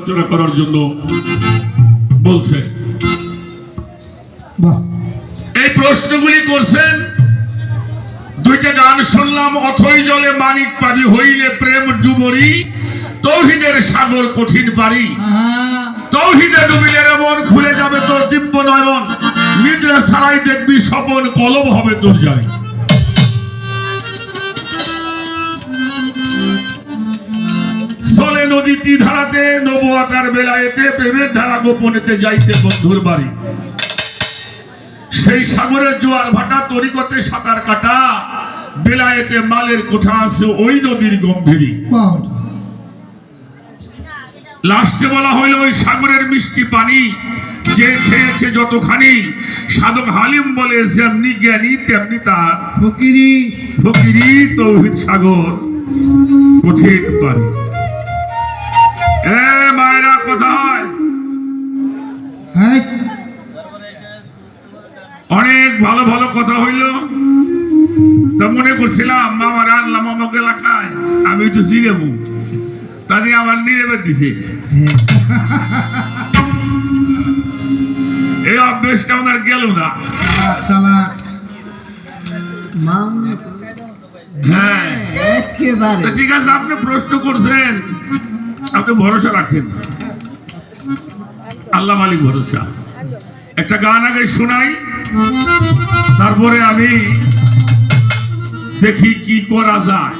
আলোচনা করার জন্য বলছে। এই প্রশ্নগুলি করছেন। দুইটা গান শুনলাম, অথই জলে মানিক পাবি, হইলে প্রেম ডুবরি, তৌহিদের সাগর কঠিন পারি, তৌহিদে ডুবিলে মন খুলে যাবে তোর দিব্য নয়ন, নিদ্রা ছাড়াই দেখবি স্বপন কলম হবে তোর যায়। চলে নদীটি ধারাতে নবুয়াতার বেলায়েতে, প্রেমের ধারা গোপনেতে যাইতে বন্ধুর বাড়ি। সেই সাগরের জোয়ার ভাটা, তরিকতে সাঁতার কাটা, বেলায়েতে মালের কোঠা আছে ওই নদীর গম্ভীরি। লাস্টে বলা হইল ওই সাগরের মিষ্টি পানি যে খেয়েছে যতখানি, সাধক হালিম বলে যেমনি জ্ঞানী তেমনি তার ফকিরি, ফকিরি তৌহিদ সাগর কঠিন পানি। মায়েরা কথা হয়, অনেক ভালো ভালো কথা হইল। তা মনে করছিলাম মামার আনলাম আমাক এলাকায়, আমি একটু জিরেবো, তাদের আমার নিরেবের দিছে। এই অভ্যেসটা ওনার গেল না। হ্যাঁ ঠিক আছে, আপনি প্রশ্ন করছেন, আপনি ভরসা রাখেন, আল্লাহ মালিক ভরসা। একটা গান আগে শোনাই, তারপরে আমি দেখি কি করা যায়।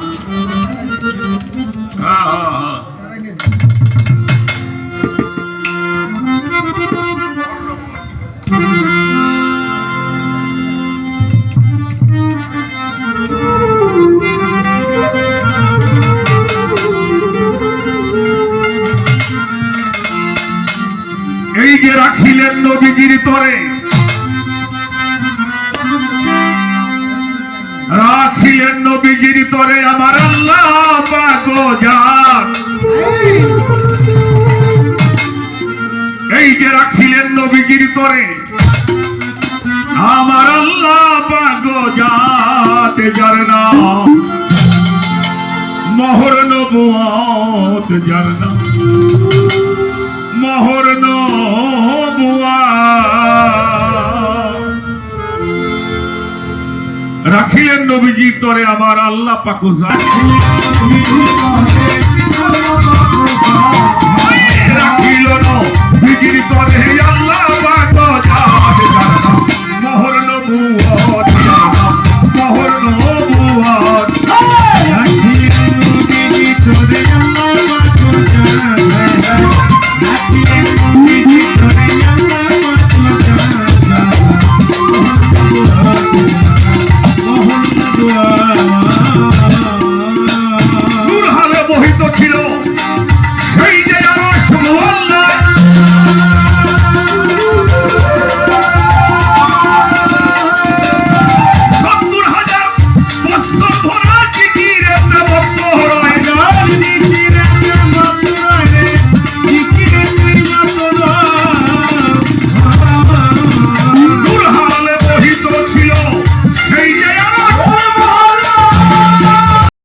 এই যে রাখিলেন নবীজির তরে, রাখিলেন নবীজির তরে আমার আল্লাহ পাক জান। এই যে রাখিলেন নবীজির তরে আমার আল্লাহ পাক জাত, যার নাম মোহর নবুয়ত, যার নাম মোহর নবুয়ত। রাখিলেন নবীজির তরে আমার আল্লাহ পাক জাত।